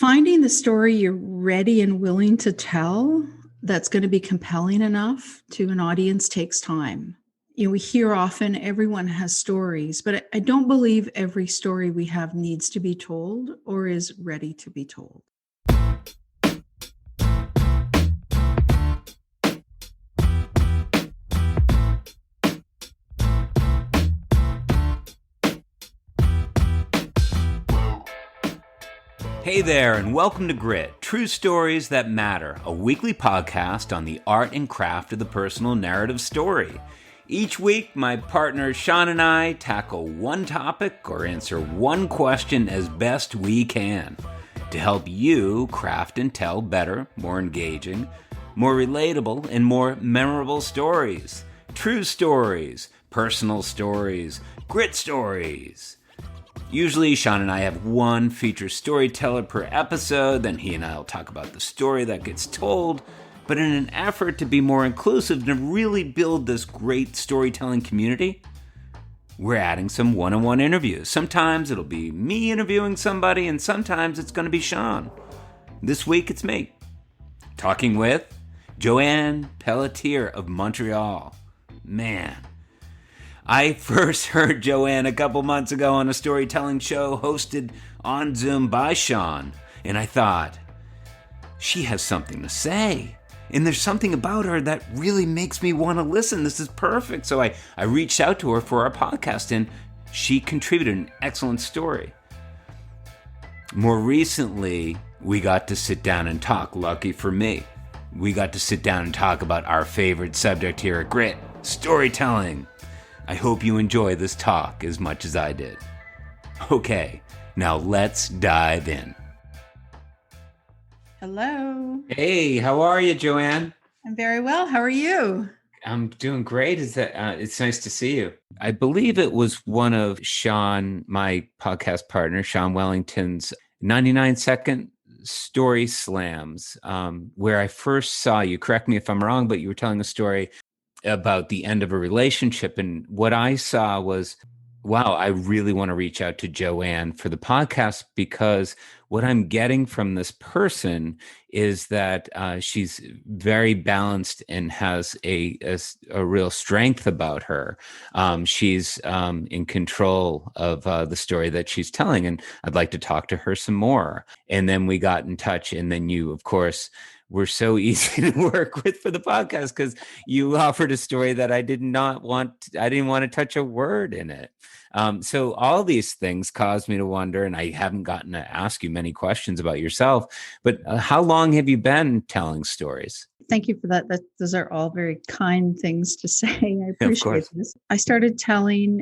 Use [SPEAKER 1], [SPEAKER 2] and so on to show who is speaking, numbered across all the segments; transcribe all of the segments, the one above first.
[SPEAKER 1] Finding the story you're ready and willing to tell that's going to be compelling enough to an audience takes time. We hear often everyone has stories, but I don't believe every story we have needs to be told or is ready to be told.
[SPEAKER 2] Hey there, and welcome to Grit, True Stories That Matter, a weekly podcast on the art and craft of the personal narrative story. Each week, my partner Sean and I tackle one topic or answer one question as best we can to help you craft and tell better, more engaging, more relatable, and more memorable stories. True stories, personal stories, grit stories. Usually, Sean and I have one featured storyteller per episode, then he and I will talk about the story that gets told. But in an effort to be more inclusive and to really build this great storytelling community, we're adding some one-on-one interviews. Sometimes it'll be me interviewing somebody, and sometimes it's going to be Sean. This week, it's me, talking with Johanne Pelletier of Montreal. Man, I first heard Joanne a couple months ago on a storytelling show hosted on Zoom by Sean, and I thought, she has something to say. And there's something about her that really makes me want to listen. This is perfect. So I reached out to her for our podcast, and she contributed an excellent story. More recently, we got to sit down and talk, lucky for me. We got to sit down and talk about our favorite subject here at Grit, storytelling. I hope you enjoy this talk as much as I did. Okay, now let's dive in.
[SPEAKER 1] Hello.
[SPEAKER 2] Hey, how are you, Joanne?
[SPEAKER 1] I'm very well. How are you?
[SPEAKER 2] I'm doing great. It's nice to see you. I believe it was one of Sean, my podcast partner, Sean Wellington's 99-second story slams, where I first saw you. Correct me if I'm wrong, but you were telling a story about the end of a relationship. And what I saw was, wow, I really want to reach out to Joanne for the podcast, because what I'm getting from this person is that she's very balanced and has a real strength about her. She's in control of the story that she's telling, and I'd like to talk to her some more. And then we got in touch, and then you, of course, were so easy to work with for the podcast, because you offered a story that I didn't want to touch a word in it. So all these things caused me to wonder, and I haven't gotten to ask you many questions about yourself, but how long have you been telling stories?
[SPEAKER 1] Thank you for that. Those are all very kind things to say. I appreciate this. I started telling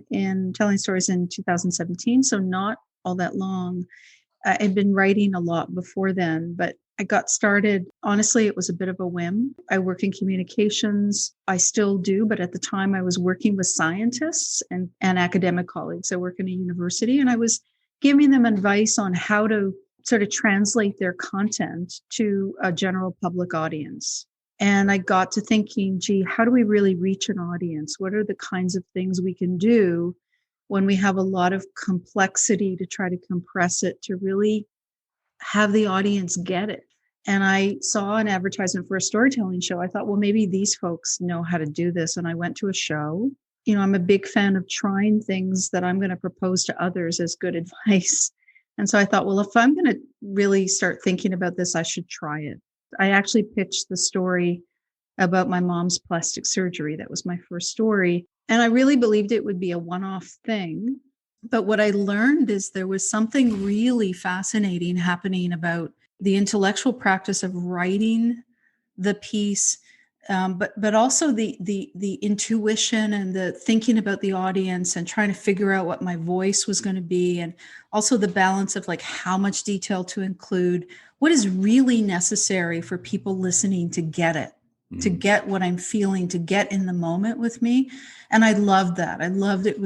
[SPEAKER 1] stories in 2017, so not all that long. I'd been writing a lot before then, but I got started, honestly, it was a bit of a whim. I work in communications. I still do, but at the time I was working with scientists and academic colleagues. I work in a university, and I was giving them advice on how to sort of translate their content to a general public audience. And I got to thinking, gee, how do we really reach an audience? What are the kinds of things we can do when we have a lot of complexity to try to compress it to really have the audience get it? And I saw an advertisement for a storytelling show. I thought, well, maybe these folks know how to do this. And I went to a show. I'm a big fan of trying things that I'm going to propose to others as good advice. And so I thought, well, if I'm going to really start thinking about this, I should try it. I actually pitched the story about my mom's plastic surgery. That was my first story. And I really believed it would be a one-off thing. But what I learned is there was something really fascinating happening about the intellectual practice of writing the piece, but also the intuition and the thinking about the audience and trying to figure out what my voice was going to be, and also the balance of like how much detail to include, what is really necessary for people listening to get it, to get what I'm feeling, to get in the moment with me. And I loved that. I loved it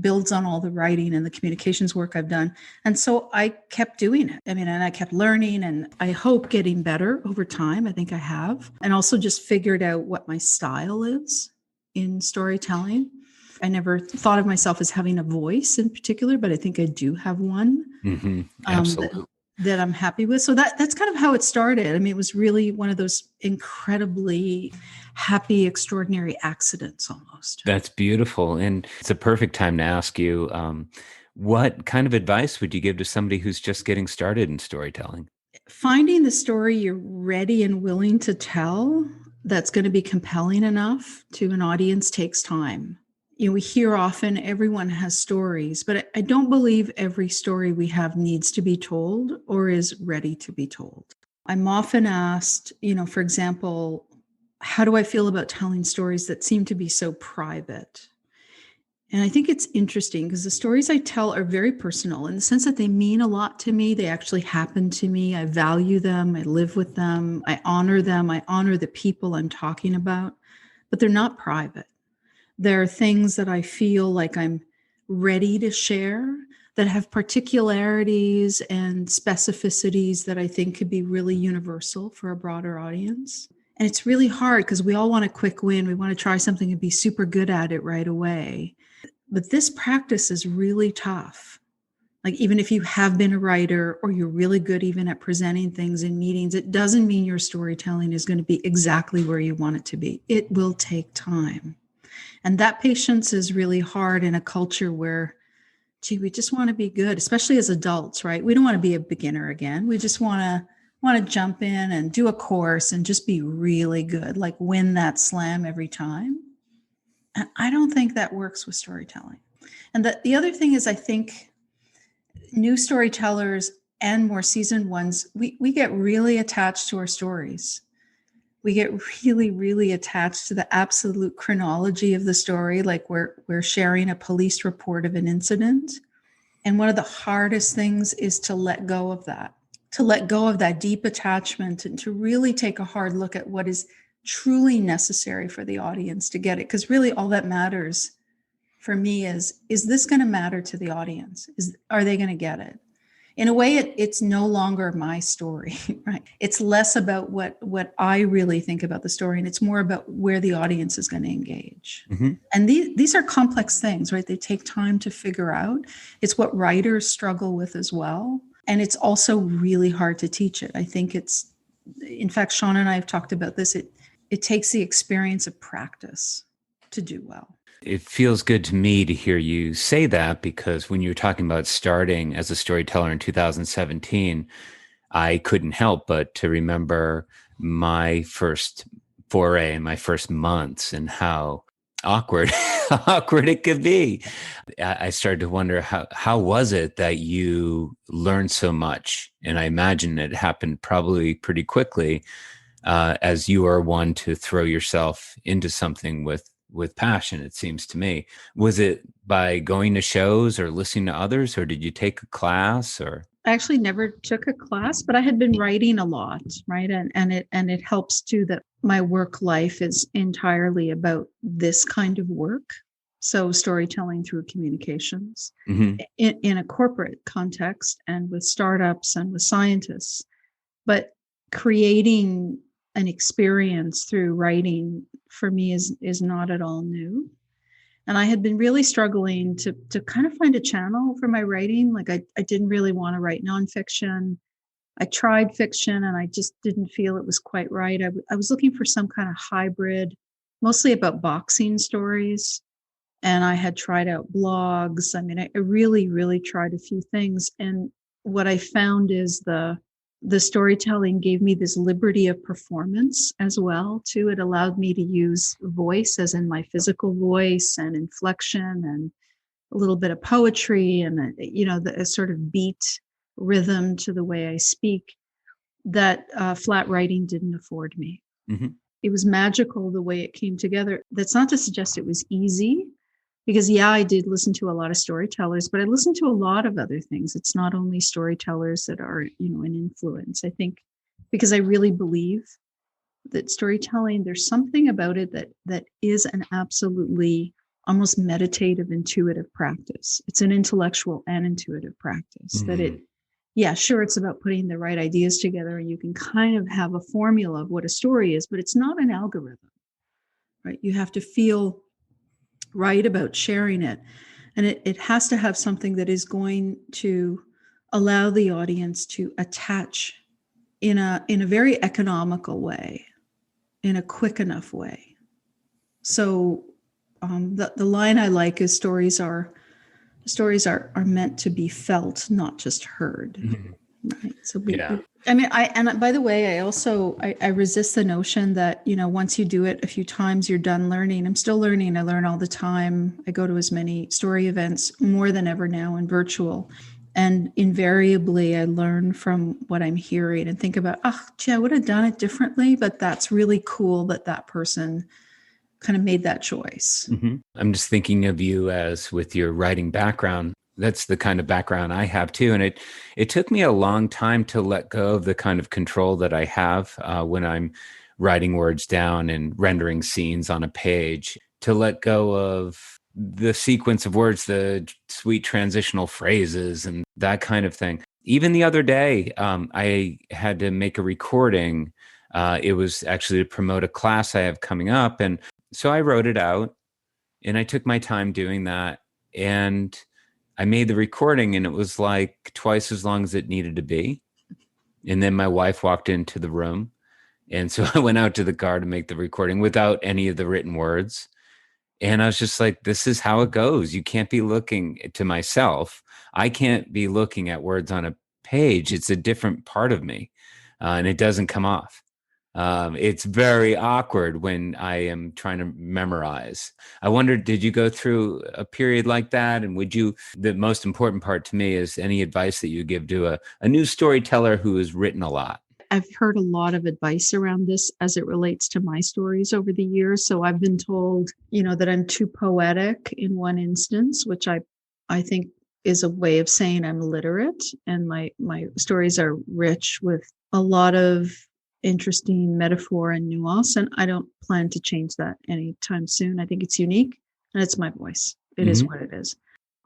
[SPEAKER 1] builds on all the writing and the communications work I've done. And so I kept doing it. And I kept learning, and I hope getting better over time. I think I have. And also just figured out what my style is in storytelling. I never thought of myself as having a voice in particular, but I think I do have one.
[SPEAKER 2] Mm-hmm. Absolutely.
[SPEAKER 1] that I'm happy with. So that's kind of how it started. I mean, it was really one of those incredibly happy, extraordinary accidents almost.
[SPEAKER 2] That's beautiful. And it's a perfect time to ask you, what kind of advice would you give to somebody who's just getting started in storytelling?
[SPEAKER 1] Finding the story you're ready and willing to tell that's going to be compelling enough to an audience takes time. We hear often everyone has stories, but I don't believe every story we have needs to be told or is ready to be told. I'm often asked, for example, how do I feel about telling stories that seem to be so private? And I think it's interesting because the stories I tell are very personal in the sense that they mean a lot to me. They actually happen to me. I value them. I live with them. I honor them. I honor the people I'm talking about, but they're not private. There are things that I feel like I'm ready to share that have particularities and specificities that I think could be really universal for a broader audience. And it's really hard because we all want a quick win. We want to try something and be super good at it right away. But this practice is really tough. Like, even if you have been a writer or you're really good even at presenting things in meetings, it doesn't mean your storytelling is going to be exactly where you want it to be. It will take time. And that patience is really hard in a culture where, we just want to be good, especially as adults, right? We don't want to be a beginner again. We just want to jump in and do a course and just be really good, like win that slam every time. And I don't think that works with storytelling. And the other thing is, I think new storytellers and more seasoned ones, we get really attached to our stories. We get really, really attached to the absolute chronology of the story, like we're sharing a police report of an incident. And one of the hardest things is to let go of that deep attachment, and to really take a hard look at what is truly necessary for the audience to get it. Because really all that matters for me is this going to matter to the audience? Are they going to get it? In a way, it's no longer my story, right? It's less about what I really think about the story, and it's more about where the audience is going to engage. Mm-hmm. And these are complex things, right? They take time to figure out. It's what writers struggle with as well. And it's also really hard to teach it. I think in fact, Sean and I have talked about this. It takes the experience of practice to do well.
[SPEAKER 2] It feels good to me to hear you say that, because when you were talking about starting as a storyteller in 2017, I couldn't help but to remember my first foray, my first months, and how awkward it could be. I started to wonder, how was it that you learned so much? And I imagine it happened probably pretty quickly, as you are one to throw yourself into something with passion, it seems to me. Was it by going to shows or listening to others, or did you take a class? Or
[SPEAKER 1] I actually never took a class, but I had been writing a lot, right? And it helps too that my work life is entirely about this kind of work. So storytelling through communications, mm-hmm. in a corporate context and with startups and with scientists, but creating an experience through writing for me is not at all new. And I had been really struggling to kind of find a channel for my writing. Like I didn't really want to write nonfiction. I tried fiction and I just didn't feel it was quite right. I was looking for some kind of hybrid, mostly about boxing stories. And I had tried out blogs. I mean, I really, really tried a few things. And what I found is the storytelling gave me this liberty of performance as well, too. It allowed me to use voice, as in my physical voice, and inflection, and a little bit of poetry, and a sort of beat rhythm to the way I speak that flat writing didn't afford me. Mm-hmm. It was magical the way it came together. That's not to suggest it was easy, because I did listen to a lot of storytellers, but I listened to a lot of other things. It's not only storytellers that are, an influence. I think because I really believe that storytelling, there's something about it that is an absolutely almost meditative, intuitive practice. It's an intellectual and intuitive practice. Mm-hmm. That sure, it's about putting the right ideas together, and you can kind of have a formula of what a story is, but it's not an algorithm, right? You have to feel right about sharing it. And it has to have something that is going to allow the audience to attach in a very economical way, in a quick enough way. So the line I like is stories are meant to be felt, not just heard. Mm-hmm. Right. So and by the way, I resist the notion that, once you do it a few times, you're done learning. I'm still learning. I learn all the time. I go to as many story events more than ever now in virtual. And invariably, I learn from what I'm hearing and think about, I would have done it differently, but that's really cool that that person kind of made that choice.
[SPEAKER 2] Mm-hmm. I'm just thinking of you as with your writing background. That's the kind of background I have too. And it took me a long time to let go of the kind of control that I have when I'm writing words down and rendering scenes on a page, to let go of the sequence of words, the sweet transitional phrases and that kind of thing. Even the other day, I had to make a recording. It was actually to promote a class I have coming up. And so I wrote it out and I took my time doing that. And I made the recording and it was like twice as long as it needed to be. And then my wife walked into the room. And so I went out to the car to make the recording without any of the written words. And I was just like, this is how it goes. You can't be looking to myself. I can't be looking at words on a page. It's a different part of me, and it doesn't come off. It's very awkward when I am trying to memorize. I wonder, did you go through a period like that? And the most important part to me is any advice that you give to a new storyteller who has written a lot?
[SPEAKER 1] I've heard a lot of advice around this as it relates to my stories over the years. So I've been told, that I'm too poetic in one instance, which I think is a way of saying I'm literate, and my stories are rich with a lot of interesting metaphor and nuance. And I don't plan to change that anytime soon. I think it's unique and it's my voice. It is what it is.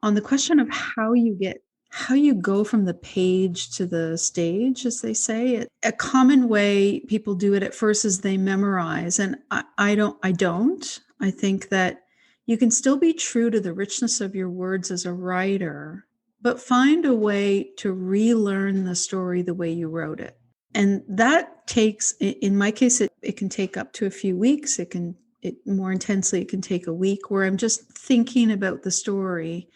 [SPEAKER 1] On the question of how you go from the page to the stage, as they say, a common way people do it at first is they memorize. And I don't. I think that you can still be true to the richness of your words as a writer, but find a way to relearn the story the way you wrote it. And that takes, in my case, it can take up to a few weeks. More intensely, it can take a week, where I'm just thinking about the story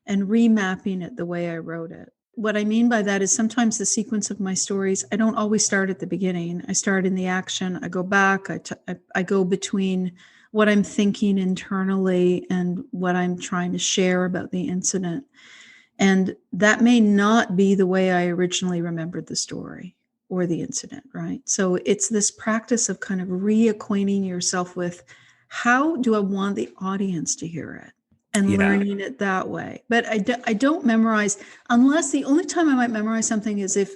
[SPEAKER 1] and remapping it the way I wrote it. What I mean by that is sometimes the sequence of my stories, I don't always start at the beginning. I start in the action. I go back. I go between what I'm thinking internally and what I'm trying to share about the incident. And that may not be the way I originally remembered the story or the incident, right? So it's this practice of kind of reacquainting yourself with, how do I want the audience to hear it? And learning it that way. But I don't memorize, unless the only time I might memorize something is if,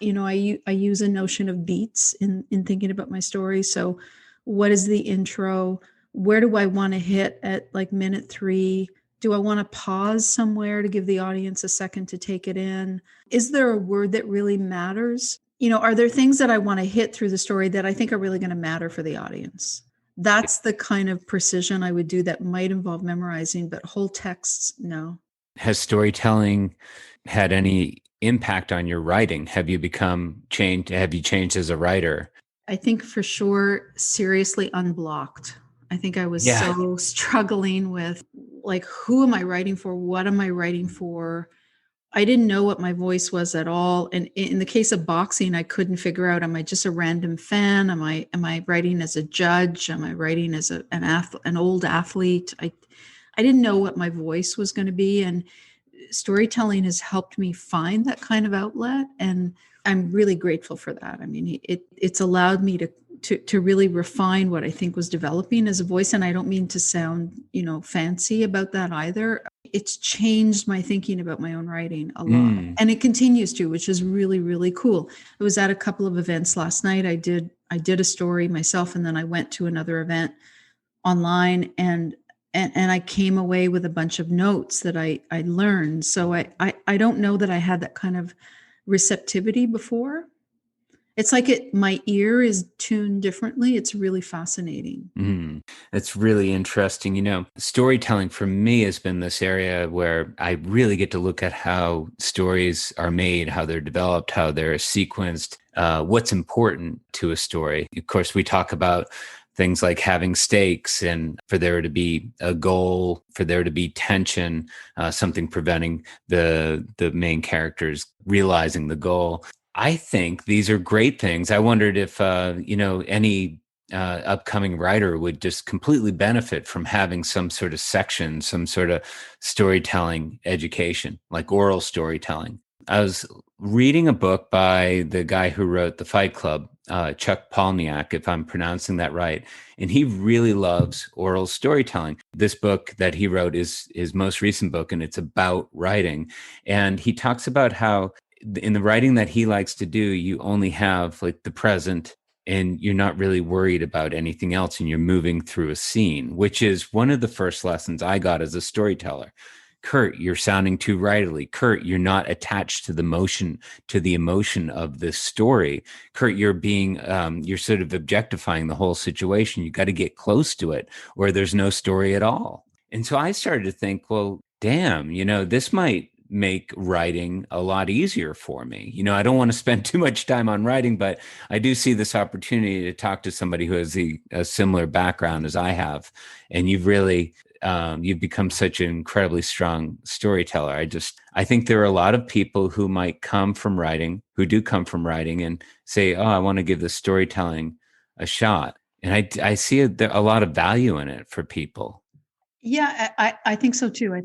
[SPEAKER 1] I use a notion of beats in thinking about my story. So what is the intro? Where do I want to hit at like minute 3? Do I want to pause somewhere to give the audience a second to take it in? Is there a word that really matters? Are there things that I want to hit through the story that I think are really going to matter for the audience? That's the kind of precision I would do that might involve memorizing, but whole texts, no.
[SPEAKER 2] Has storytelling had any impact on your writing? Have you changed? Have you changed as a writer?
[SPEAKER 1] I think for sure, seriously unblocked. I think I was so struggling with, like, who am I writing for? What am I writing for? I didn't know what my voice was at all. And in the case of boxing, I couldn't figure out, am I just a random fan? Am I writing as a judge? Am I writing as an old athlete? I didn't know what my voice was going to be. And storytelling has helped me find that kind of outlet. And I'm really grateful for that. I mean, it's allowed me to really refine what I think was developing as a voice. And I don't mean to sound, fancy about that either. It's changed my thinking about my own writing a lot. And it continues to, which is really, really cool. I was at a couple of events last night. I did a story myself, and then I went to another event online, and I came away with a bunch of notes that I learned. So I don't know that I had that kind of receptivity before. It's like my ear is tuned differently. It's really fascinating.
[SPEAKER 2] That's really interesting. Storytelling for me has been this area where I really get to look at how stories are made, how they're developed, how they're sequenced, what's important to a story. Of course, we talk about things like having stakes and for there to be a goal, for there to be tension, something preventing the main characters realizing the goal. I think these are great things. I wondered if, any upcoming writer would just completely benefit from having some sort of section, some sort of storytelling education, like oral storytelling. I was reading a book by the guy who wrote The Fight Club, Chuck Palahniuk, if I'm pronouncing that right. And he really loves oral storytelling. This book that he wrote is his most recent book, and it's about writing. And he talks about how in the writing that he likes to do, you only have like the present and you're not really worried about anything else and you're moving through a scene, which is one of the first lessons I got as a storyteller. Kurt, you're sounding too writerly. Kurt, you're not attached to the emotion of this story. Kurt, you're sort of objectifying the whole situation. You got to get close to it or there's no story at all. And so I started to think, well, damn, this might make writing a lot easier for me. I don't want to spend too much time on writing, but I do see this opportunity to talk to somebody who has a similar background as I have. And you've become such an incredibly strong storyteller. I think there are a lot of people who might who do come from writing and say, oh, I want to give the storytelling a shot. And I see a lot of value in it for people.
[SPEAKER 1] Yeah, I think so too. I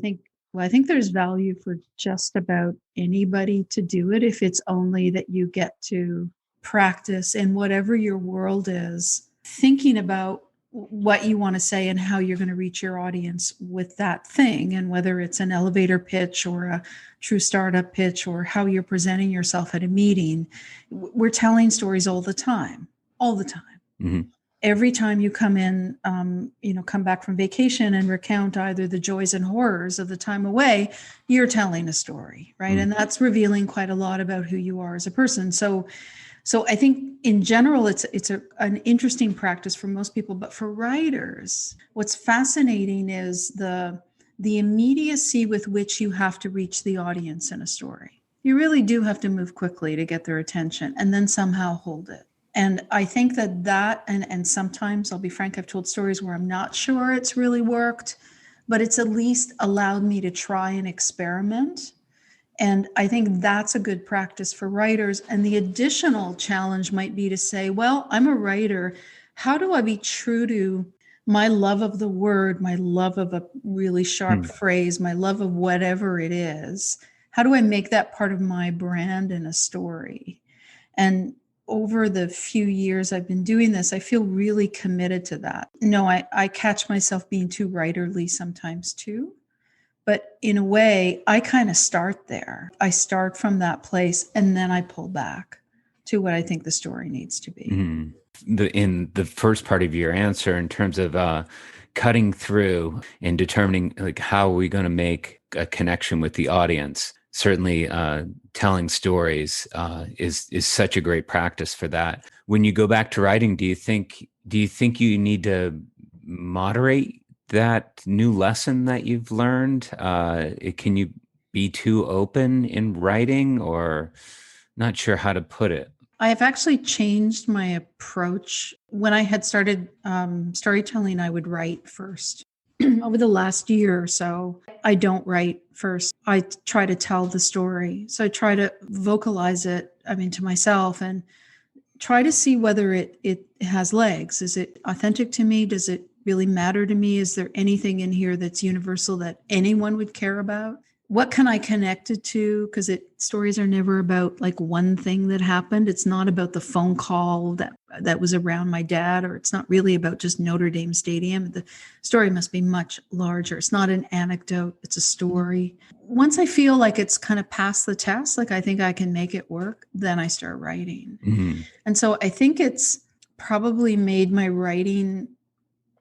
[SPEAKER 1] think there's value for just about anybody to do it if it's only that you get to practice in whatever your world is, thinking about what you want to say and how you're going to reach your audience with that thing, and whether it's an elevator pitch or a true startup pitch or how you're presenting yourself at a meeting. We're telling stories all the time. Mm-hmm. Every time you come in, come back from vacation and recount either the joys and horrors of the time away, you're telling a story, right? Mm-hmm. And that's revealing quite a lot about who you are as a person. So I think in general, it's an interesting practice for most people, but for writers, what's fascinating is the immediacy with which you have to reach the audience in a story. You really do have to move quickly to get their attention and then somehow hold it. And I think that and sometimes, I'll be frank, I've told stories where I'm not sure it's really worked, but it's at least allowed me to try and experiment. And I think that's a good practice for writers. And the additional challenge might be to say, well, I'm a writer. How do I be true to my love of the word, my love of a really sharp phrase, my love of whatever it is? How do I make that part of my brand in a story? And over the few years I've been doing this, I feel really committed to that. No, I catch myself being too writerly sometimes too. But in a way, I kind of start there. I start from that place and then I pull back to what I think the story needs to be.
[SPEAKER 2] Mm-hmm. In the first part of your answer, in terms of cutting through and determining like how are we going to make a connection with the audience, certainly telling stories is such a great practice for that. When you go back to writing, do you think you need to moderate that new lesson that you've learned? Can you be too open in writing, or not sure how to put it?
[SPEAKER 1] I have actually changed my approach. When I had started storytelling, I would write first. Over the last year or so, I don't write first. I try to tell the story. So I try to vocalize it, to myself, and try to see whether it has legs. Is it authentic to me? Does it really matter to me? Is there anything in here that's universal that anyone would care about? What can I connect it to? Because stories are never about like one thing that happened. It's not about the phone call that was around my dad, or it's not really about just Notre Dame Stadium. The story must be much larger. It's not an anecdote. It's a story. Once I feel like it's kind of passed the test, like I think I can make it work, then I start writing. Mm-hmm. And so I think it's probably made my writing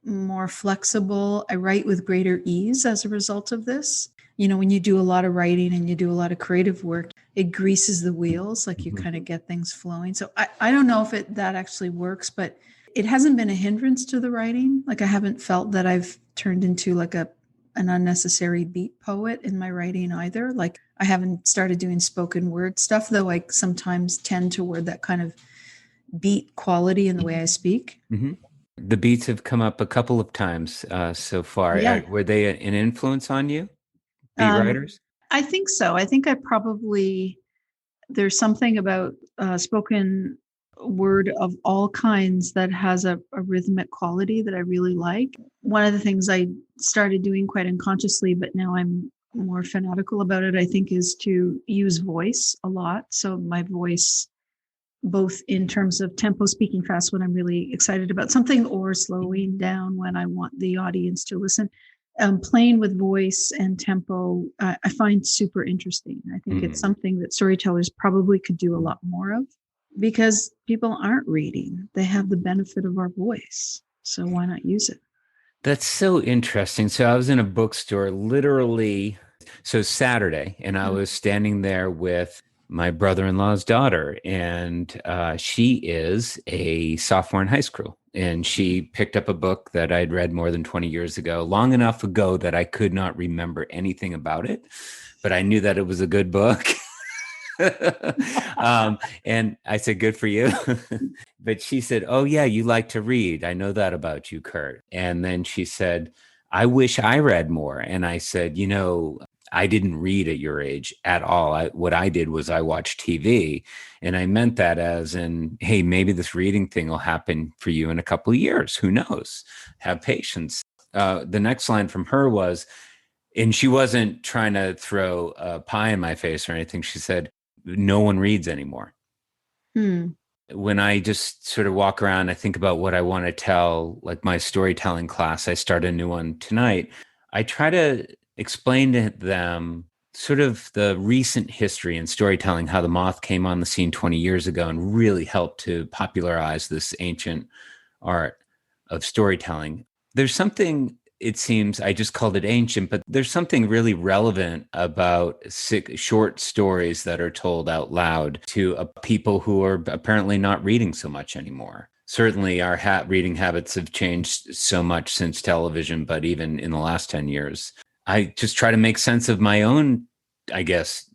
[SPEAKER 1] more flexible. I write with greater ease as a result of this. When you do a lot of writing and you do a lot of creative work, it greases the wheels, like you kind of get things flowing. So I don't know if that actually works, but it hasn't been a hindrance to the writing. Like I haven't felt that I've turned into like an unnecessary beat poet in my writing either. Like I haven't started doing spoken word stuff, though I sometimes tend toward that kind of beat quality in the way I speak.
[SPEAKER 2] Mm-hmm. The beats have come up a couple of times so far.
[SPEAKER 1] Yeah.
[SPEAKER 2] Were they an influence on you, beat writers?
[SPEAKER 1] I think so. I think there's something about spoken word of all kinds that has a rhythmic quality that I really like. One of the things I started doing quite unconsciously, but now I'm more fanatical about it, I think, is to use voice a lot. So my voice, both in terms of tempo, speaking fast when I'm really excited about something, or slowing down when I want the audience to listen. Playing with voice and tempo, I find super interesting. I think it's something that storytellers probably could do a lot more of, because people aren't reading. They have the benefit of our voice. So why not use it?
[SPEAKER 2] That's so interesting. So I was in a bookstore literally, so Saturday, and I was standing there with my brother-in-law's daughter, and she is a sophomore in high school. And she picked up a book that I'd read more than 20 years ago, long enough ago that I could not remember anything about it, but I knew that it was a good book. And I said, good for you. But she said, oh yeah, you like to read. I know that about you, Kurt. And then she said, I wish I read more. And I said, I didn't read at your age at all. What I did was I watched TV, and I meant that as in, hey, maybe this reading thing will happen for you in a couple of years. Who knows? Have patience. The next line from her was, and she wasn't trying to throw a pie in my face or anything. She said, no one reads anymore. When I just sort of walk around, I think about what I want to tell, like my storytelling class. I start a new one tonight. I try to explain to them sort of the recent history in storytelling, how the moth came on the scene 20 years ago and really helped to popularize this ancient art of storytelling. There's something, it seems, I just called it ancient, but there's something really relevant about short stories that are told out loud to people who are apparently not reading so much anymore. Certainly our reading habits have changed so much since television, but even in the last 10 years, I just try to make sense of my own, I guess,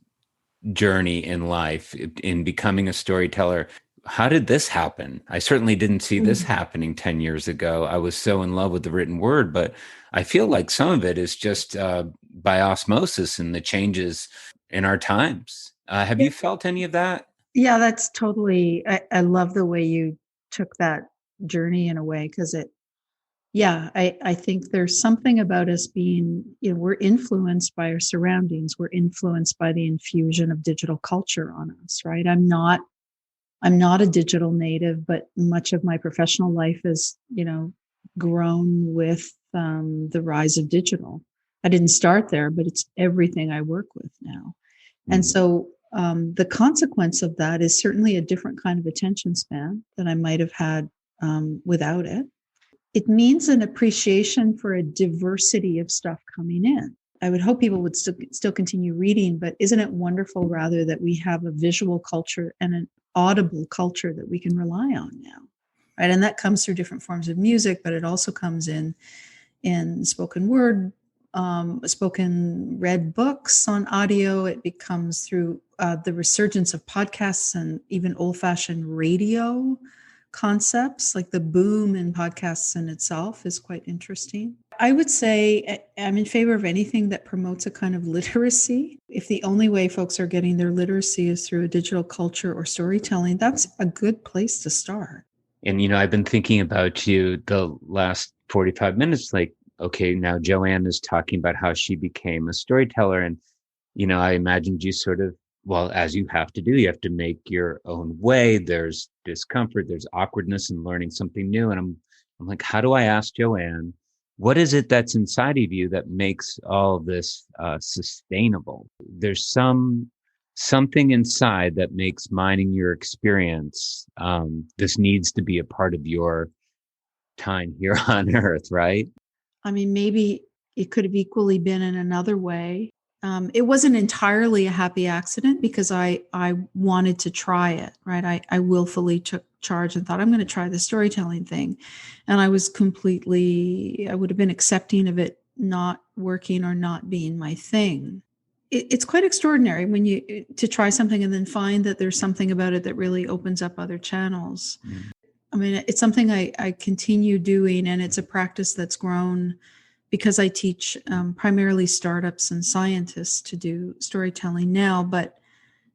[SPEAKER 2] journey in life in becoming a storyteller. How did this happen? I certainly didn't see this happening 10 years ago. I was so in love with the written word, but I feel like some of it is just by osmosis and the changes in our times. Have you felt any of that?
[SPEAKER 1] Yeah, that's totally, I love the way you took that journey in a way, because I think there's something about us being, we're influenced by our surroundings. We're influenced by the infusion of digital culture on us, right? I'm not a digital native, but much of my professional life is, grown with the rise of digital. I didn't start there, but it's everything I work with now. And so the consequence of that is certainly a different kind of attention span than I might have had without it. It means an appreciation for a diversity of stuff coming in. I would hope people would still continue reading, but isn't it wonderful rather that we have a visual culture and an audible culture that we can rely on now, right? And that comes through different forms of music, but it also comes in spoken word, spoken read books on audio. It becomes through the resurgence of podcasts and even old-fashioned radio concepts. Like the boom in podcasts in itself is quite interesting. I would say I'm in favor of anything that promotes a kind of literacy. If the only way folks are getting their literacy is through a digital culture or storytelling, that's a good place to start.
[SPEAKER 2] And, I've been thinking about you the last 45 minutes, like, okay, now Joanne is talking about how she became a storyteller. And, I imagined you sort of, well, as you have to do, you have to make your own way. There's discomfort, there's awkwardness in learning something new. And I'm like, how do I ask Joanne, what is it that's inside of you that makes all of this sustainable? There's something inside that makes mining your experience. This needs to be a part of your time here on Earth, right?
[SPEAKER 1] I mean, maybe it could have equally been in another way. It wasn't entirely a happy accident because I wanted to try it, right? I willfully took charge and thought, I'm going to try the storytelling thing. And I would have been accepting of it not working or not being my thing. It's quite extraordinary when to try something and then find that there's something about it that really opens up other channels. Mm. I mean, it's something I continue doing, and it's a practice that's grown because I teach primarily startups and scientists to do storytelling now, but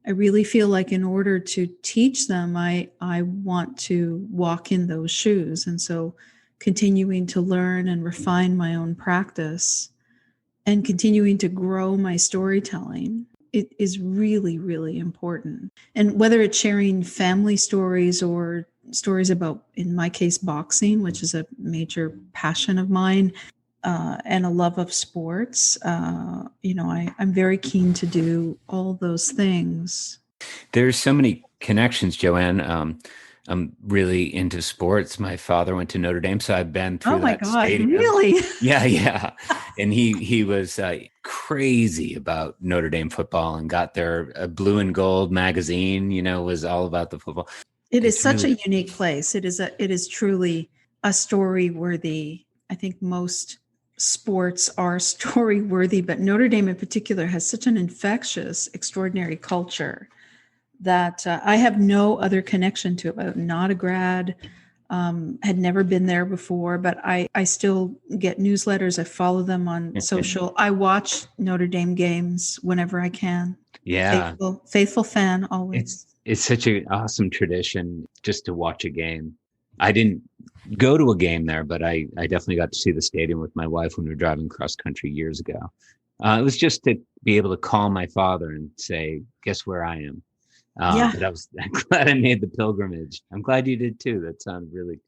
[SPEAKER 1] I really feel like in order to teach them, I want to walk in those shoes. And so continuing to learn and refine my own practice and continuing to grow my storytelling, it is really, really important. And whether it's sharing family stories or stories about, in my case, boxing, which is a major passion of mine, and a love of sports, I'm very keen to do all those things.
[SPEAKER 2] There's so many connections, Joanne. I'm really into sports. My father went to Notre Dame, so I've been through that stadium.
[SPEAKER 1] Really?
[SPEAKER 2] Yeah. And he was crazy about Notre Dame football and got their Blue and Gold magazine, was all about the football.
[SPEAKER 1] It's is such a unique place. It is truly a story worthy. I think most sports are story worthy, but Notre Dame in particular has such an infectious, extraordinary culture that I have no other connection to it. I'm not a grad, had never been there before, but I still get newsletters. I follow them on social. I watch Notre Dame games whenever I can.
[SPEAKER 2] Yeah.
[SPEAKER 1] Faithful fan always.
[SPEAKER 2] It's such an awesome tradition just to watch a game. I didn't go to a game there, but I definitely got to see the stadium with my wife when we were driving cross country years ago. It was just to be able to call my father and say, guess where I am? But I'm glad I made the pilgrimage. I'm glad you did too. That sounded really.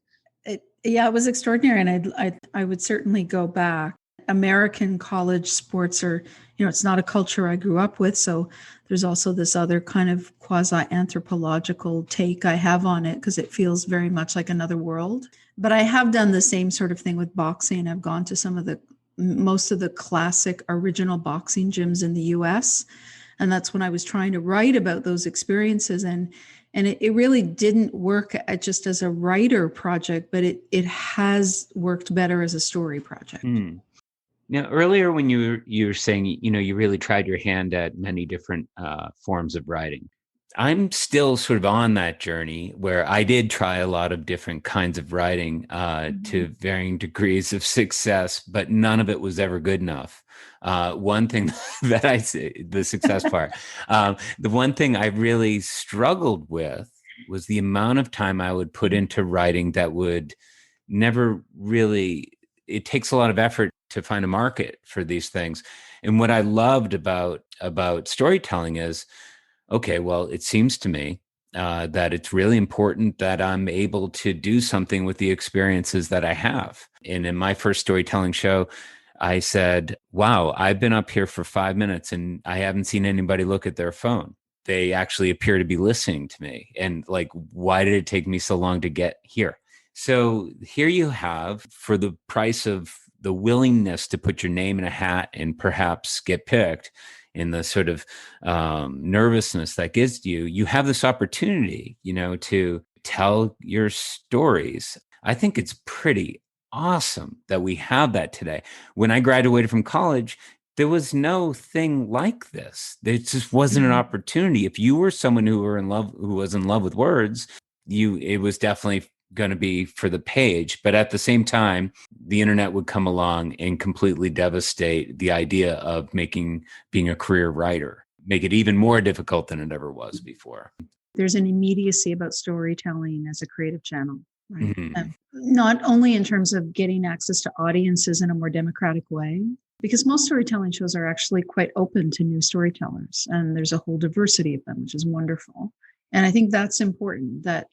[SPEAKER 1] It was extraordinary. And I would certainly go back. American college sports are, it's not a culture I grew up with. So there's also this other kind of quasi-anthropological take I have on it because it feels very much like another world. But I have done the same sort of thing with boxing. I've gone to most of the classic original boxing gyms in the US. And that's when I was trying to write about those experiences. And it really didn't work just as a writer project, but it has worked better as a story project.
[SPEAKER 2] Now, earlier when you were saying, you really tried your hand at many different forms of writing. I'm still sort of on that journey where I did try a lot of different kinds of writing to varying degrees of success, but none of it was ever good enough. One thing that I say, the success part, the one thing I really struggled with was the amount of time I would put into writing that would never really, it takes a lot of effort to find a market for these things. And what I loved about storytelling is, okay, well, it seems to me that it's really important that I'm able to do something with the experiences that I have. And in my first storytelling show, I said, wow, I've been up here for 5 minutes and I haven't seen anybody look at their phone. They actually appear to be listening to me. And why did it take me so long to get here? So here you have, for the price of the willingness to put your name in a hat and perhaps get picked, in the sort of nervousness that gives you have this opportunity, to tell your stories. I think it's pretty awesome that we have that today. When I graduated from college, there was no thing like this. There just wasn't an opportunity. If you were someone who was in love with words, it was definitely going to be for the page. But at the same time, the internet would come along and completely devastate the idea of being a career writer, make it even more difficult than it ever was before.
[SPEAKER 1] There's an immediacy about storytelling as a creative channel, right? Not only in terms of getting access to audiences in a more democratic way, because most storytelling shows are actually quite open to new storytellers, and there's a whole diversity of them, which is wonderful. And I think that's important, that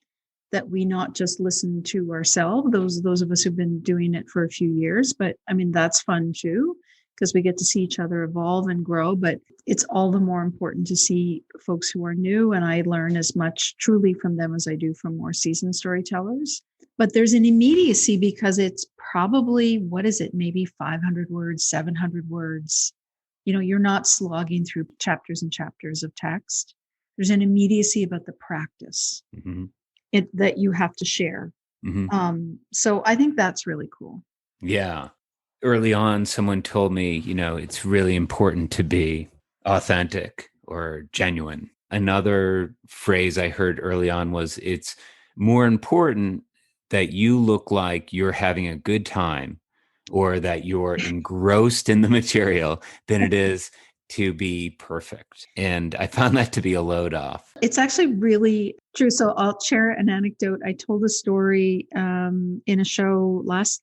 [SPEAKER 1] we not just listen to ourselves, those of us who've been doing it for a few years, but I mean, that's fun too, because we get to see each other evolve and grow, but it's all the more important to see folks who are new, and I learn as much truly from them as I do from more seasoned storytellers. But there's an immediacy because it's probably, maybe 500 words, 700 words, you're not slogging through chapters and chapters of text. There's an immediacy about the practice that you have to share. So I think that's really cool.
[SPEAKER 2] Yeah. Early on, someone told me, it's really important to be authentic or genuine. Another phrase I heard early on was, it's more important that you look like you're having a good time or that you're engrossed in the material than it is to be perfect. And I found that to be a load off.
[SPEAKER 1] It's actually really true. So I'll share an anecdote. I told a story in a show last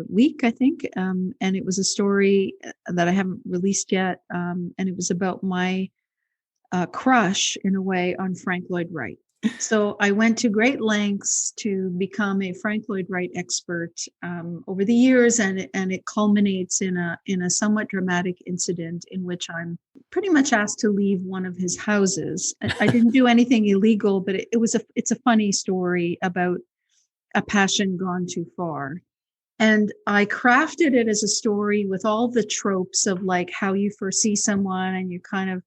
[SPEAKER 1] week, I think. And it was a story that I haven't released yet. And it was about my crush, in a way, on Frank Lloyd Wright. So I went to great lengths to become a Frank Lloyd Wright expert over the years, and it culminates in a somewhat dramatic incident in which I'm pretty much asked to leave one of his houses. I didn't do anything illegal, but it's a funny story about a passion gone too far. And I crafted it as a story with all the tropes of like how you first see someone and you kind of,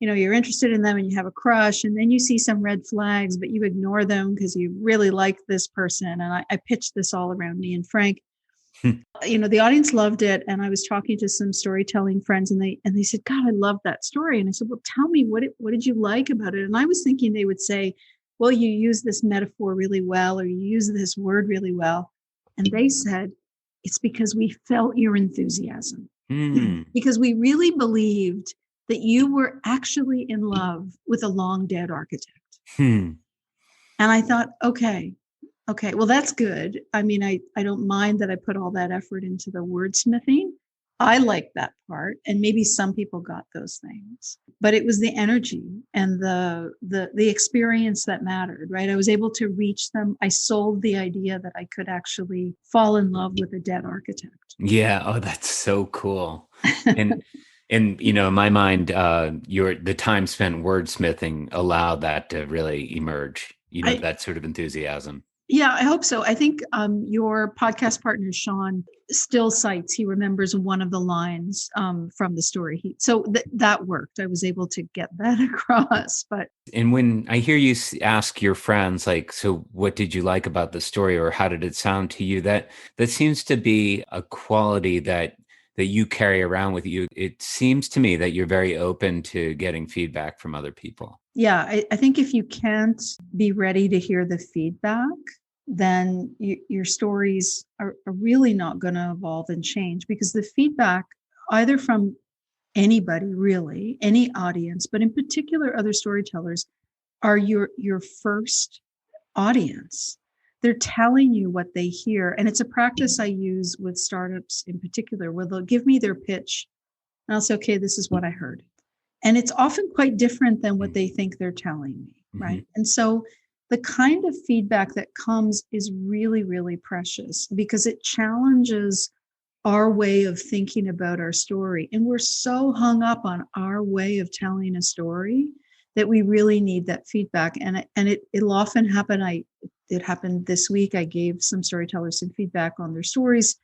[SPEAKER 1] you're interested in them and you have a crush, and then you see some red flags, but you ignore them because you really like this person. And I pitched this all around me and Frank. The audience loved it. And I was talking to some storytelling friends, and they said, God, I love that story. And I said, well, tell me, what did you like about it? And I was thinking they would say, well, you use this metaphor really well, or you use this word really well. And they said, it's because we felt your enthusiasm, because we really believed that you were actually in love with a long dead architect. And I thought, okay, well, that's good. I mean, I don't mind that I put all that effort into the wordsmithing. I like that part. And maybe some people got those things, but it was the energy and the experience that mattered, right? I was able to reach them. I sold the idea that I could actually fall in love with a dead architect.
[SPEAKER 2] Yeah. Oh, that's so cool. And in my mind, the time spent wordsmithing allowed that to really emerge, that sort of enthusiasm.
[SPEAKER 1] Yeah, I hope so. I think your podcast partner, Sean, still cites, he remembers one of the lines from the story. So that worked. I was able to get that across.
[SPEAKER 2] And when I hear you ask your friends, like, so what did you like about the story, or how did it sound to you? That seems to be a quality that you carry around with you. It seems to me that you're very open to getting feedback from other people.
[SPEAKER 1] Yeah, I think if you can't be ready to hear the feedback, then your stories are really not going to evolve and change, because the feedback, either from anybody, really, any audience, but in particular other storytellers, are your first audience. They're telling you what they hear. And it's a practice I use with startups in particular, where they'll give me their pitch and I'll say, okay, this is what I heard. And it's often quite different than what they think they're telling me, right? And so the kind of feedback that comes is really, really precious, because it challenges our way of thinking about our story. And we're so hung up on our way of telling a story that we really need that feedback. And it'll often happen. It happened this week. I gave some storytellers some feedback on their stories,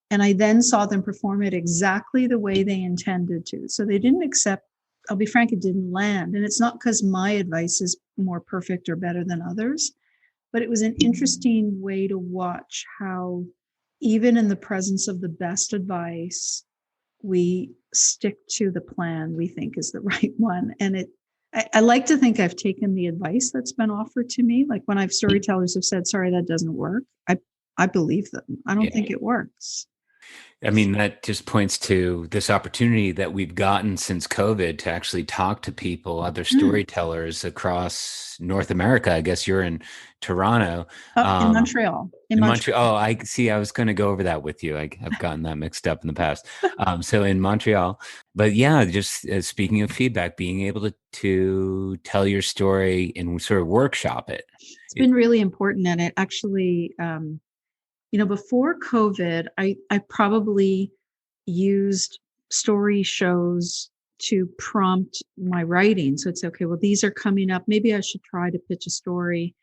[SPEAKER 1] and I then saw them perform it exactly the way they intended to. So they didn't accept, I'll be frank, it didn't land. And it's not because my advice is more perfect or better than others, but it was an interesting way to watch how, even in the presence of the best advice, we stick to the plan we think is the right one. And I like to think I've taken the advice that's been offered to me. Like when storytellers have said, sorry, that doesn't work, I believe them. I don't think it works.
[SPEAKER 2] I mean, that just points to this opportunity that we've gotten since COVID to actually talk to people, other storytellers across North America. I guess you're in Toronto.
[SPEAKER 1] In Montreal.
[SPEAKER 2] In Montreal. Oh, I see. I was going to go over that with you. I've gotten that mixed up in the past. So in Montreal. But yeah, just speaking of feedback, being able to tell your story and sort of workshop it.
[SPEAKER 1] It's been really important. And it actually... before COVID, I probably used story shows to prompt my writing. So it's okay, well, these are coming up. Maybe I should try to pitch a story.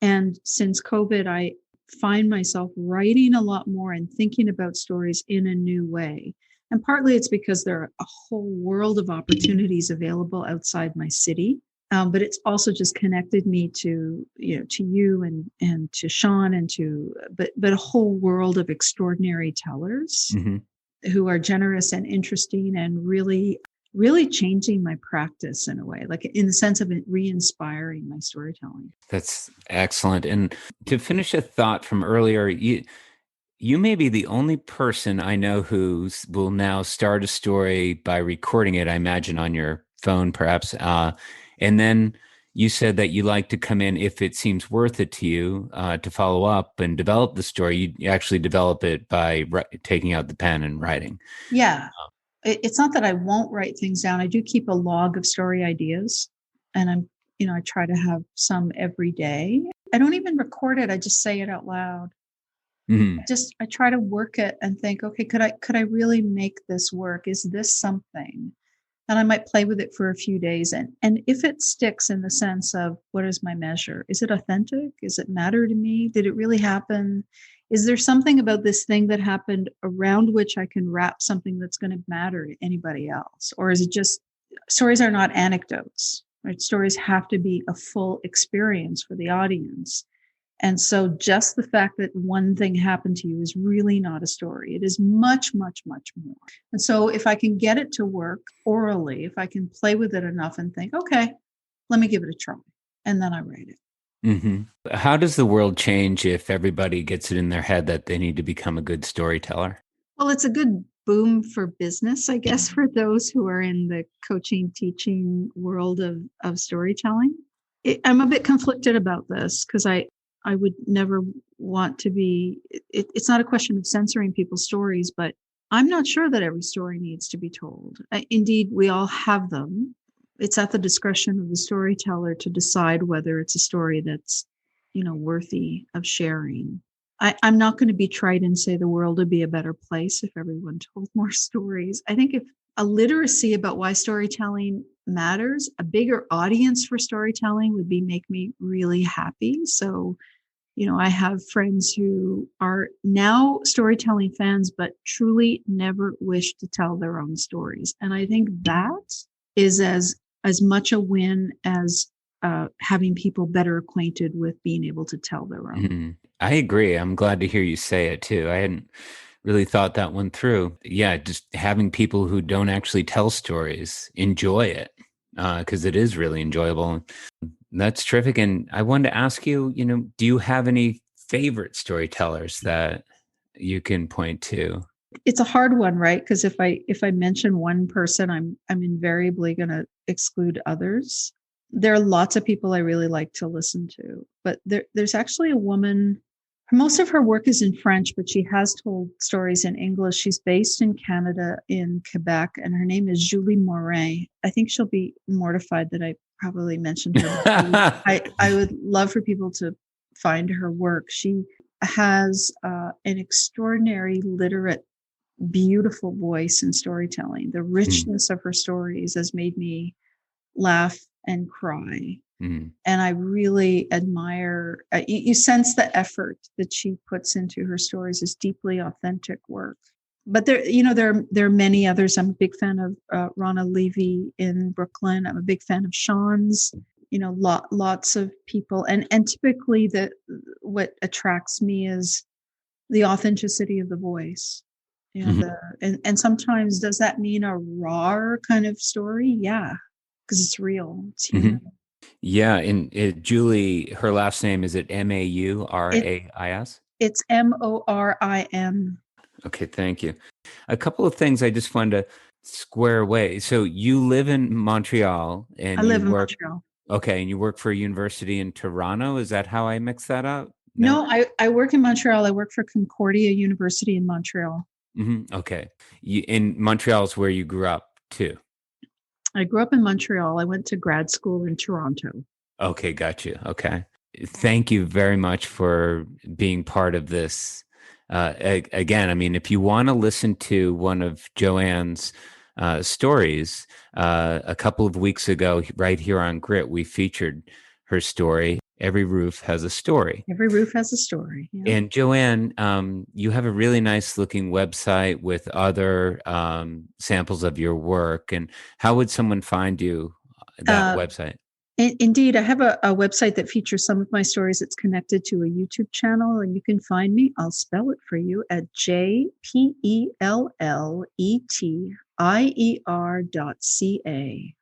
[SPEAKER 1] And since COVID, I find myself writing a lot more and thinking about stories in a new way. And partly it's because there are a whole world of opportunities available outside my city. But it's also just connected me to, to you and to Sean and but a whole world of extraordinary tellers who are generous and interesting and really, really changing my practice in a way, like in the sense of it re-inspiring my storytelling.
[SPEAKER 2] That's excellent. And to finish a thought from earlier, you may be the only person I know who will now start a story by recording it, I imagine on your phone, perhaps. And then you said that you like to come in if it seems worth it to you to follow up and develop the story. You actually develop it by taking out the pen and writing.
[SPEAKER 1] Yeah. It's not that I won't write things down. I do keep a log of story ideas, and I try to have some every day. I don't even record it. I just say it out loud. I try to work it and think, okay, could I really make this work? Is this something? And I might play with it for a few days. And if it sticks in the sense of what is my measure? Is it authentic? Is it matter to me? Did it really happen? Is there something about this thing that happened around which I can wrap something that's going to matter to anybody else? Or is it just, stories are not anecdotes, right? Stories have to be a full experience for the audience. And so just the fact that one thing happened to you is really not a story. It is much, much, much more. And so if I can get it to work orally, if I can play with it enough and think, okay, let me give it a try, and then I write it.
[SPEAKER 2] How does the world change if everybody gets it in their head that they need to become a good storyteller?
[SPEAKER 1] Well, it's a good boom for business, I guess, for those who are in the coaching, teaching world of storytelling. I'm a bit conflicted about this because I would never want to be, it's not a question of censoring people's stories, but I'm not sure that every story needs to be told. Indeed, we all have them. It's at the discretion of the storyteller to decide whether it's a story that's, worthy of sharing. I'm not going to be trite and say the world would be a better place if everyone told more stories. I think if a literacy about why storytelling matters, a bigger audience for storytelling would make me really happy. So, I have friends who are now storytelling fans, but truly never wish to tell their own stories. And I think that is as much a win as having people better acquainted with being able to tell their own.
[SPEAKER 2] I agree. I'm glad to hear you say it too. I hadn't really thought that one through. Yeah, just having people who don't actually tell stories enjoy it because it is really enjoyable. That's terrific. And I wanted to ask you, do you have any favorite storytellers that you can point to?
[SPEAKER 1] It's a hard one, right? Because if I mention one person, I'm invariably going to exclude others. There are lots of people I really like to listen to, but there's actually a woman. Most of her work is in French, but she has told stories in English. She's based in Canada, in Quebec, and her name is Julie Morin. I think she'll be mortified that I probably mentioned her. I would love for people to find her work. She has an extraordinary, literate, beautiful voice in storytelling. The richness of her stories has made me laugh and cry. And I really admire, you sense the effort that she puts into her stories is deeply authentic work. But there are many others. I'm a big fan of Rana Levy in Brooklyn. I'm a big fan of Sean's, lots of people. And typically what attracts me is the authenticity of the voice. And sometimes does that mean a raw kind of story? Yeah, because it's real. It's human.
[SPEAKER 2] Yeah, and Julie, her last name, is it Maurais?
[SPEAKER 1] It's Morim.
[SPEAKER 2] Okay, thank you. A couple of things I just wanted to square away. So you live in Montreal, and
[SPEAKER 1] I live in Montreal.
[SPEAKER 2] Okay, and you work for a university in Toronto. Is that how I mix that up?
[SPEAKER 1] No, I work in Montreal. I work for Concordia University in Montreal.
[SPEAKER 2] Okay. In Montreal is where you grew up too?
[SPEAKER 1] I grew up in Montreal. I went to grad school in Toronto.
[SPEAKER 2] Okay, got you. Okay. Thank you very much for being part of this. Again, I mean, if you want to listen to one of Joanne's stories, a couple of weeks ago, right here on Grit, we featured her story. Every Roof Has a Story.
[SPEAKER 1] Every Roof Has a Story. Yeah.
[SPEAKER 2] And Joanne, you have a really nice looking website with other samples of your work. And how would someone find you, that website?
[SPEAKER 1] Indeed, I have a website that features some of my stories. It's connected to a YouTube channel, and you can find me. I'll spell it for you at jpelletier.ca.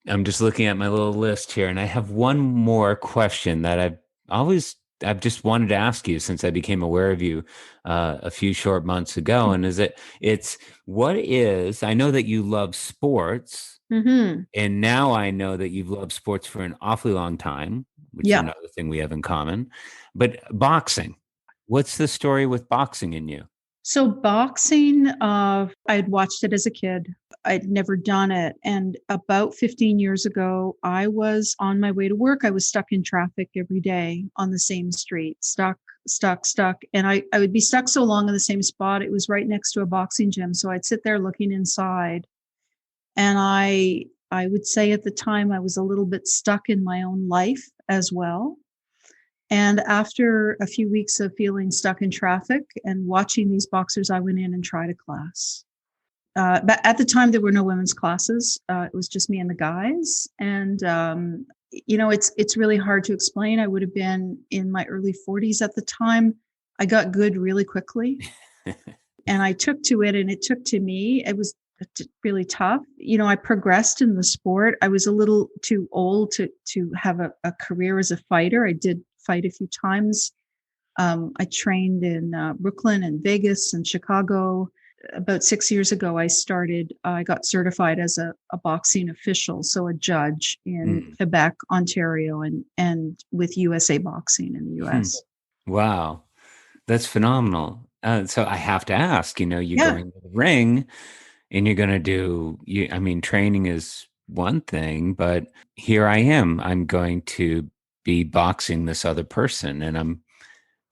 [SPEAKER 2] I'm just looking at my little list here, and I have one more question that I've just wanted to ask you since I became aware of you a few short months ago. And I know that you love sports.
[SPEAKER 1] Mm-hmm.
[SPEAKER 2] And now I know that you've loved sports for an awfully long time, which is another thing we have in common. But boxing, what's the story with boxing in you?
[SPEAKER 1] So boxing, I'd watched it as a kid. I'd never done it. And about 15 years ago, I was on my way to work. I was stuck in traffic every day on the same street, stuck. And I would be stuck so long in the same spot. It was right next to a boxing gym. So I'd sit there looking inside. And I would say at the time I was a little bit stuck in my own life as well. And after a few weeks of feeling stuck in traffic and watching these boxers, I went in and tried a class. But at the time, there were no women's classes. It was just me and the guys. And, it's really hard to explain. I would have been in my early 40s at the time. I got good really quickly. And I took to it, and it took to me. It was really tough. I progressed in the sport. I was a little too old to have a career as a fighter. I did fight a few times. I trained in Brooklyn and Vegas and Chicago. About 6 years ago, I got certified as a boxing official, so a judge in Quebec, Ontario, and with USA Boxing in the US.
[SPEAKER 2] Wow, that's phenomenal. So I have to ask, you're going to the ring, and you're going to training is one thing, but here I am. I'm going to be boxing this other person, and I'm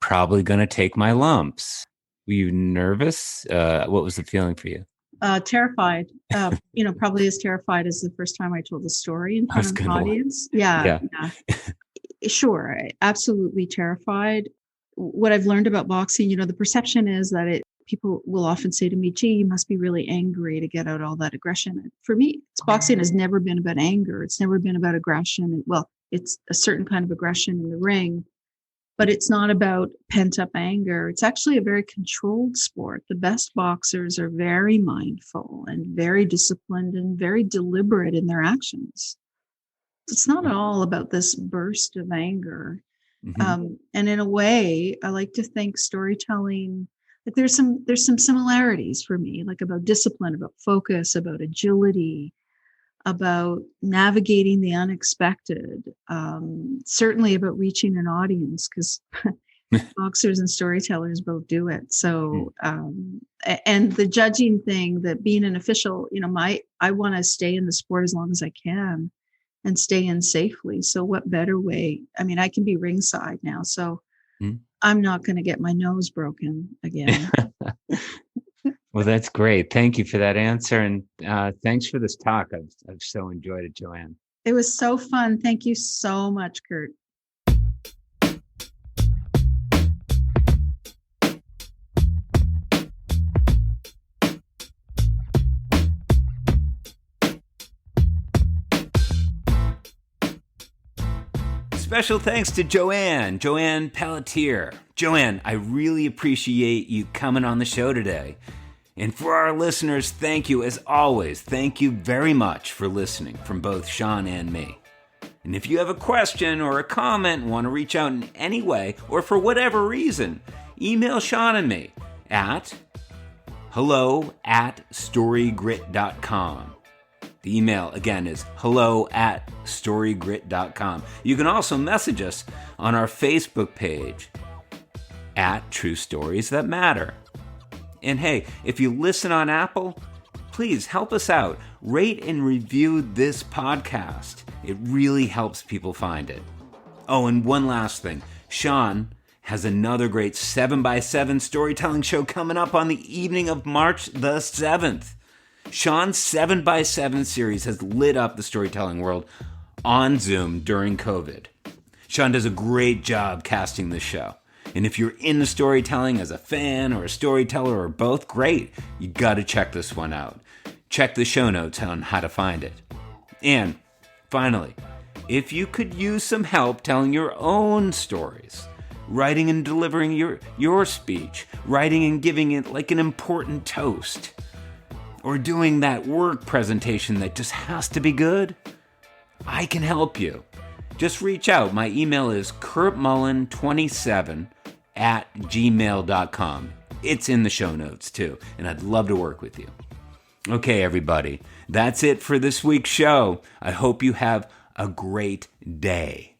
[SPEAKER 2] probably going to take my lumps. Were you nervous? What was the feeling for you?
[SPEAKER 1] Terrified. Probably as terrified as the first time I told the story in front of an audience. Yeah. Sure. Absolutely terrified. What I've learned about boxing, the perception is that people will often say to me, gee, you must be really angry to get out all that aggression. And for me, boxing has never been about anger. It's never been about aggression. Well, it's a certain kind of aggression in the ring, but it's not about pent-up anger. It's actually a very controlled sport. The best boxers are very mindful and very disciplined and very deliberate in their actions. It's not at all about this burst of anger. Mm-hmm. And in a way, I like to think storytelling, like there's some similarities for me, like about discipline, about focus, about agility, about navigating the unexpected, certainly about reaching an audience, because boxers and storytellers both do it. So, and the judging thing, that being an official, I want to stay in the sport as long as I can and stay in safely. So what better way? I mean, I can be ringside now, so I'm not going to get my nose broken again.
[SPEAKER 2] Well, that's great. Thank you for that answer. And thanks for this talk. I've so enjoyed it, Joanne.
[SPEAKER 1] It was so fun. Thank you so much, Kurt.
[SPEAKER 2] Special thanks to Johanne Pelletier. Joanne, I really appreciate you coming on the show today. And for our listeners, thank you as always. Thank you very much for listening from both Sean and me. And if you have a question or a comment and want to reach out in any way or for whatever reason, email Sean and me at hello@storygrit.com. The email, again, is hello@storygrit.com. You can also message us on our Facebook page at True Stories That Matter. And hey, if you listen on Apple, please help us out. Rate and review this podcast. It really helps people find it. Oh, and one last thing. Sean has another great 7x7 storytelling show coming up on the evening of March the 7th. Sean's 7x7 series has lit up the storytelling world on Zoom during COVID. Sean does a great job casting the show. And if you're into storytelling as a fan or a storyteller or both, great. You gotta check this one out. Check the show notes on how to find it. And finally, if you could use some help telling your own stories, writing and delivering your speech, writing and giving it like an important toast, or doing that work presentation that just has to be good, I can help you. Just reach out. My email is kurtmullen27@gmail.com. It's in the show notes too, and I'd love to work with you. Okay, everybody, that's it for this week's show. I hope you have a great day.